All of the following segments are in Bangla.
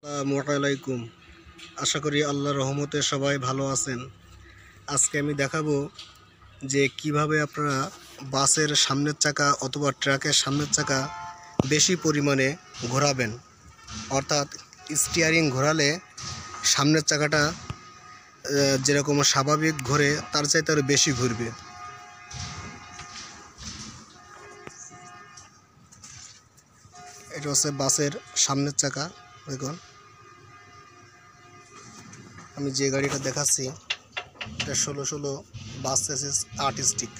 আসসালামু আলাইকুম। আশা করি আল্লাহর রহমতে সবাই ভালো আছেন। আজকে আমি দেখাবো যে কিভাবে আপনারা বাসের সামনের চাকা অথবা ট্রাকের সামনের চাকা বেশি পরিমাণে ঘোরাবেন। অর্থাৎ স্টিয়ারিং ঘোরালে সামনের চাকাটা যেরকম স্বাভাবিক ঘোরে তার চাইতে আরও বেশি ঘুরবে। এটা হচ্ছে বাসের সামনের চাকা। দেখুন, আমি যে গাড়িটা দেখাচ্ছি এটা 16 বাস চেসিস আর্টিস্টিক।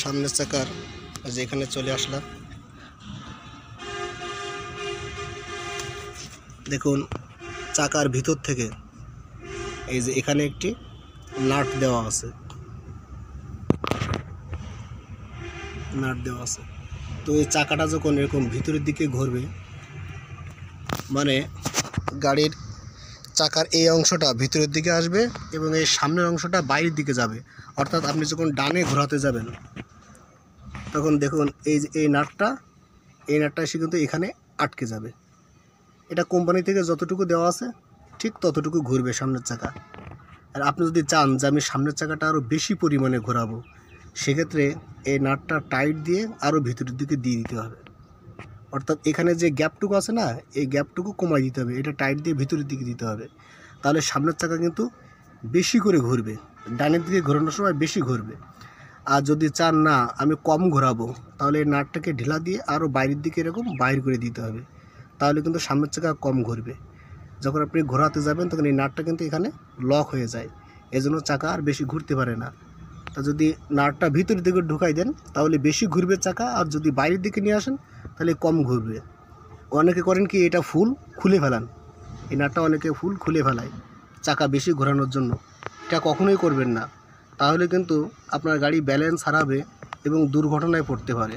সামনের চাকার যেখানে চলে আসলাম, দেখুন চাকার ভিতর থেকে এই যে এখানে একটি নাট দেওয়া আছে, তো এই চাকাটা যখন এরকম ভিতরের দিকে ঘুরবে, মানে গাড়ির চাকার এই অংশটা ভিতরের দিকে আসবে এবং এই সামনের অংশটা বাইরের দিকে যাবে। অর্থাৎ আপনি যখন ডানে ঘোরাতে যাবেন তখন দেখুন এই যে এই নাটটা এসে কিন্তু এখানে আটকে যাবে। এটা কোম্পানি থেকে যতটুকু দেওয়া আছে ঠিক ততটুকু ঘুরবে সামনের চাকা। আর আপনি যদি চান যে আমি সামনের চাকাটা আরও বেশি পরিমাণে ঘোরাবো, সেক্ষেত্রে এই নাটটা টাইট দিয়ে আরও ভিতরের দিকে দিয়ে দিতে হবে। অর্থাৎ এখানে যে গ্যাপটুকু আছে না, এই গ্যাপটুকু কমাই দিতে হবে, এটা টাইট দিয়ে ভিতরের দিকে দিতে হবে। তাহলে সামনের চাকা কিন্তু বেশি করে ঘুরবে, ডানের দিকে ঘোরানোর সময় বেশি ঘুরবে। আর যদি চান না আমি কম ঘোরাবো, তাহলে এই নাটটাকে ঢিলা দিয়ে আরও বাইরের দিকে এরকম বাইর করে দিতে হবে। তাহলে কিন্তু সামনের চাকা কম ঘুরবে। যখন আপনি ঘোরাতে যাবেন তখন এই নাটটা কিন্তু এখানে লক হয়ে যায়, এজন্য চাকা আর বেশি ঘুরতে পারে না। তা যদি নাটটা ভিতরের দিকে ঢুকাই দেন তাহলে বেশি ঘুরবে চাকা, আর যদি বাইরের দিকে নিয়ে আসেন তাহলে কম ঘুরবে। অনেকে করেন কি, এটা ফুল খুলে ফেলান, এই নাটটা অনেকে ফুল খুলে ফেলায় চাকা বেশি ঘোরানোর জন্য। এটা কখনোই করবেন না, তাহলে কিন্তু আপনার গাড়ি ব্যালেন্স হারাবে এবং দুর্ঘটনায় পড়তে পারে।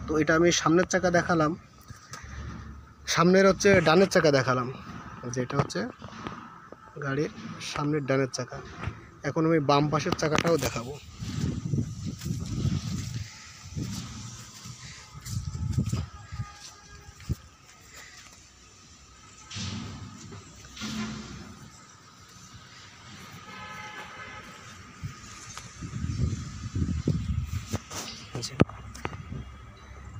তো এটা আমি সামনের চাকা দেখালাম, সামনের হচ্ছে ডানের চাকা দেখালাম, যেটা হচ্ছে গাড়ির সামনের ডানের চাকা। এখন আমি বাম পাশের চাকাটাও দেখাবো।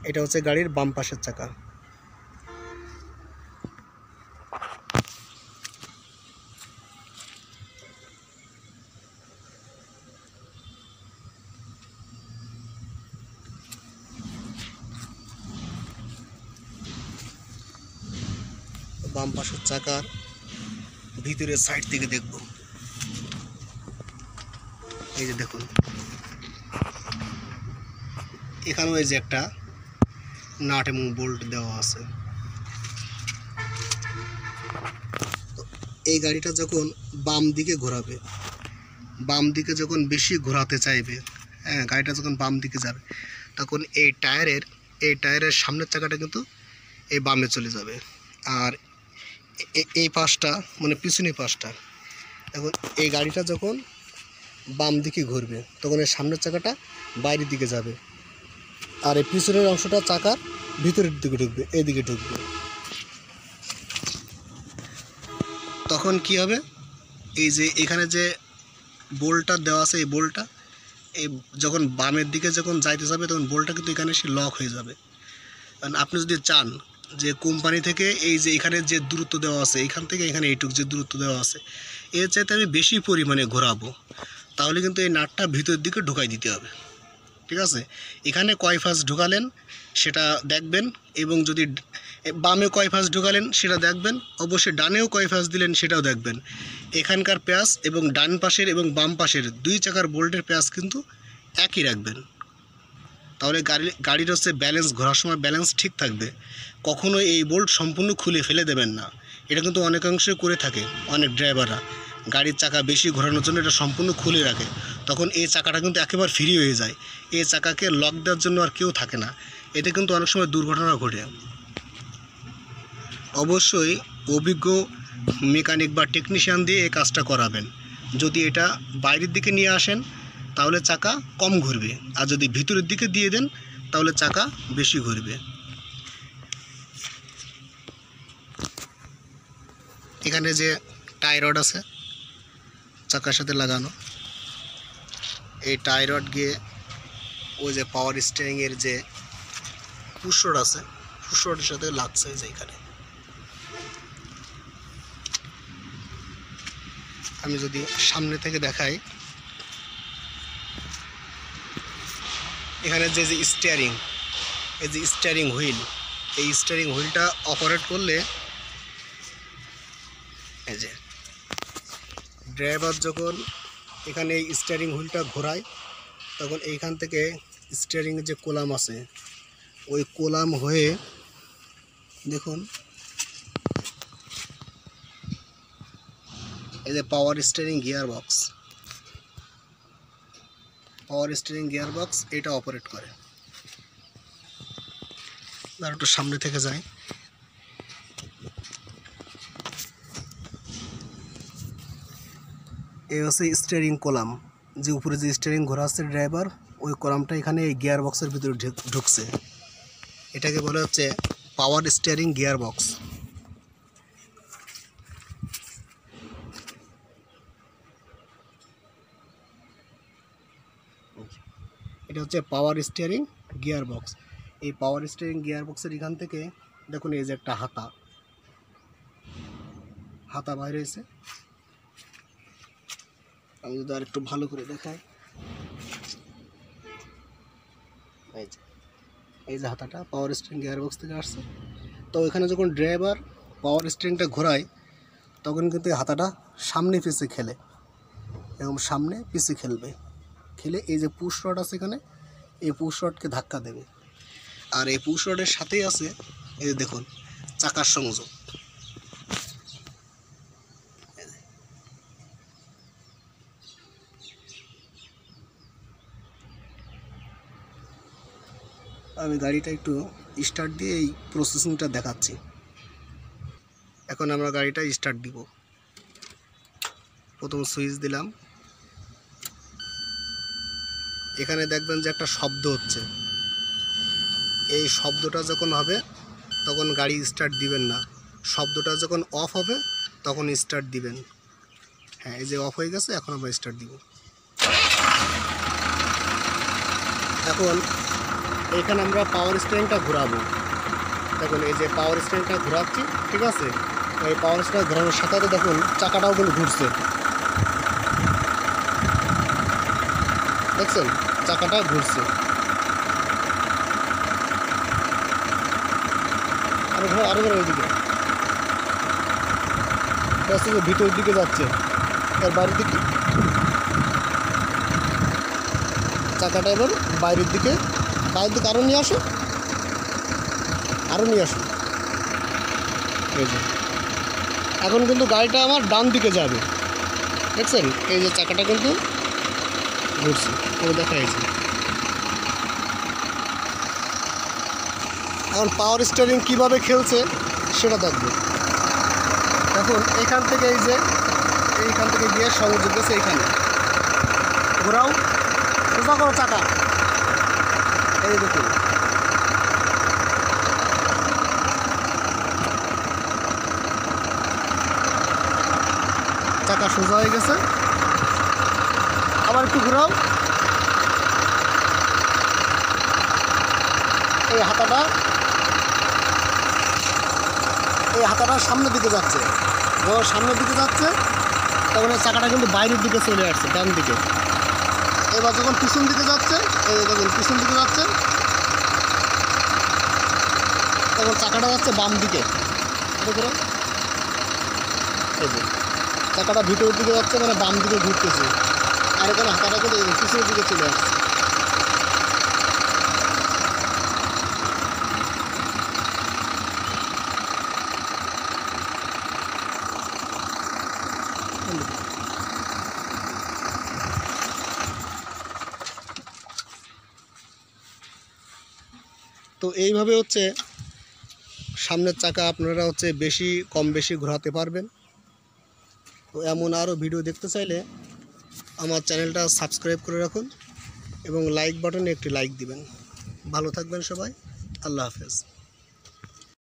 এটা হচ্ছে গাড়ির বাম পাশের চাকা। বাম পাশের চাকার ভিতরের সাইড থেকে দেখব, এই যে দেখুন এখানেও এই যে একটা নাট এবং বোল্ট দেওয়া আছে। এই গাড়িটা যখন বাম দিকে ঘোরাবে, বাম দিকে যখন বেশি ঘোরাতে চাইবে, হ্যাঁ গাড়িটা যখন বাম দিকে যাবে, তখন এই টায়ারের সামনের চাকাটা কিন্তু এই বামে চলে যাবে। আর এই পাশটা মানে পিছনের পাশটা, এখন এই গাড়িটা যখন বাম দিকে ঘুরবে তখন এই সামনের চাকাটা বাইরের দিকে যাবে, আর এই পিছনের অংশটা চাকার ভিতরের দিকে ঢুকবে, এইদিকে ঢুকবে। তখন কি হবে, এই যে এখানে যে বোল্টটা দেওয়া আছে, এই বোল্টটা এই যখন বামের দিকে যখন যাইতে যাবে তখন বোল্টটা কিন্তু এখানে এসে লক হয়ে যাবে। কারণ আপনি যদি চান যে কোম্পানি থেকে এই যে এখানে যে দূরত্ব দেওয়া আছে, এখান থেকে এখানে এইটুকু যে দূরত্ব দেওয়া আছে, এর চাইতে আমি বেশি পরিমাণে ঘোরাবো, তাহলে কিন্তু এই নাটটা ভিতরের দিকে ঢুকাই দিতে হবে। ঠিক আছে, এখানে কয় ফাঁস ঢুকালেন সেটা দেখবেন, এবং যদি বামে কয় ফাঁস ঢুকালেন সেটা দেখবেন, অবশ্যই ডানেও কয় ফাঁস দিলেন সেটাও দেখবেন। এখানকার প্যাঁচ এবং ডান পাশের এবং বাম পাশের দুই চাকার বোল্টের প্যাঁচ কিন্তু একই রাখবেন। তাহলে গাড়ির হচ্ছে ব্যালেন্স, ঘোরার সময় ব্যালেন্স ঠিক থাকবে। কখনো এই বোল্ট সম্পূর্ণ খুলে ফেলে দেবেন না, এটা কিন্তু অনেকাংশে করে থাকে অনেক ড্রাইভাররা। গাড়ির চাকা বেশি ঘোরানোর জন্য এটা সম্পূর্ণ খুলে রাখে, তখন এই চাকাটা কিন্তু একেবারে ফ্রি হয়ে যায়। এই চাকাকে লক দেওয়ার জন্য আর কেউ থাকে না, এতে কিন্তু অনেক সময় দুর্ঘটনা ঘটে। অবশ্যই অভিজ্ঞ মেকানিক বা টেকনিশিয়ান দিয়ে এই কাজটা করাবেন। যদি এটা বাইরের দিকে নিয়ে আসেন তাহলে চাকা কম ঘুরবে, আর যদি ভিতরের দিকে দিয়ে দেন তাহলে চাকা বেশি ঘুরবে। এখানে যে টাই রড আছে চাকার সাথে লাগানো, এই টাই রড গিয়ে ওই যে পাওয়ার স্টিয়ারিংয়ের যে পুশ রড আছে পুশ রডের সাথে লাগছে যে এখানে। আমি যদি সামনে থেকে দেখাই, এখানে যে স্টিয়ারিং, এই যে স্টিয়ারিং হুইল, এই স্টিয়ারিং হুইলটা অপারেট করলে এই যে ড্রাইভার যখন এখানে এই স্টিয়ারিং হুইলটা ঘোরায় তখন এইখান থেকে স্টিয়ারিংয়ের যে কলাম আছে ওই কলাম হয়ে দেখুন এই যে পাওয়ার স্টিয়ারিং গিয়ার বক্স এটা অপারেট করে। আর একটু সামনে থেকে যায়, এই হচ্ছে স্টিয়ারিং কলাম, যে উপরে যে স্টিয়ারিং ঘোরাচ্ছে ড্রাইভার ওই কলামটা এখানে এই গিয়ার বক্সের ভিতরে ঢুকছে। এটাকে বলে হচ্ছে পাওয়ার স্টিয়ারিং গিয়ার বক্স। এটা হচ্ছে পাওয়ার স্টিয়ারিং গিয়ার বক্স। এই পাওয়ার স্টিয়ারিং গিয়ার বক্সের এখান থেকে দেখুন এই যে একটা হাতা বাইরে হয়েছে। আমি যদি আর একটু ভালো করে দেখাই, এই যে হাতাটা পাওয়ার স্টিয়ারিং গিয়ার বক্স থেকে আসছে। তো এখানে যখন ড্রাইভার পাওয়ার স্টিয়ারিংটা ঘোরায় তখন কিন্তু এই হাতাটা সামনে পিছে খেলে, এরকম সামনে পিছে খেলে এই যে পুশ রড আছে এখানে, এই পুশ রডকে ধাক্কা দেবে। আর এই পুশ রডের সাথেই আছে এই যে দেখুন চাকার সংযোগ। আমি গাড়িটা একটু স্টার্ট দিয়ে এই প্রসেসিংটা দেখাচ্ছি। এখন আমরা গাড়িটা স্টার্ট দিব। প্রথম সুইচ দিলাম, এখানে দেখবেন যে একটা শব্দ হচ্ছে। এই শব্দটা যখন হবে তখন গাড়ি স্টার্ট দিবেন না, শব্দটা যখন অফ হবে তখন স্টার্ট দিবেন। হ্যাঁ, এই যে অফ হয়ে গেছে, এখন আমরা স্টার্ট দিব। এখন এখানে আমরা পাওয়ার স্টিয়ারিংটা ঘোরাবো। দেখুন এই যে পাওয়ার স্টিয়ারিংটা ঘোরাচ্ছি, ঠিক আছে। এই পাওয়ার স্টিয়ারিং ঘোরানোর সাথে সাথে দেখুন চাকাটাও কিন্তু ঘুরছে, দেখছেন চাকাটা ঘুরছে। আরো ঘোরা ওইদিকে ভিতরের দিকে যাচ্ছে, এর বাইরের দিকে চাকাটা এবার বাইরের দিকে আরও নিয়ে আসো, এই যে এখন কিন্তু গাড়িটা আমার ডান দিকে যাবে, দেখছেন এই যে চাকাটা কিন্তু ঘুরছে, ওই দেখা যাচ্ছে। এখন পাওয়ার স্টিয়ারিং কীভাবে খেলছে সেটা দেখবো। দেখুন এইখান থেকে এইখান থেকে গিয়ে সংযোগ গেছে, এইখানে ঘোরাও সোজা করো চাকা, এই দেখুন চাকা সোজা হয়ে গেছে। আবার একটু ঘোরাও, এই হাতাটা সামনের দিকে যাচ্ছে, যখন সামনের দিকে যাচ্ছে তখন এই চাকাটা কিন্তু বাইরের দিকে চলে আসছে ডান দিকে। এবার যখন পিছন দিকে যাচ্ছে, এই দেখুন পিছন দিকে যাচ্ছে, তখন চাকাটা যাচ্ছে বাম দিকে। এই যে চাকাটা ভিতরের দিকে যাচ্ছে, মানে বাম দিকে ঘুরতেছে, আর এখানে হাতাটা কিন্তু পিছনের দিকে চলে আসছে। তো এইভাবে হচ্ছে সামনের চাকা আপনারা হচ্ছে কম বেশি ঘোরাতে পারবেন। তো এমন আরও ভিডিও দেখতে চাইলে আমার চ্যানেলটা সাবস্ক্রাইব করে রাখুন এবং লাইক বাটনে একটি লাইক দিবেন। ভালো থাকবেন সবাই। আল্লাহ হাফেজ।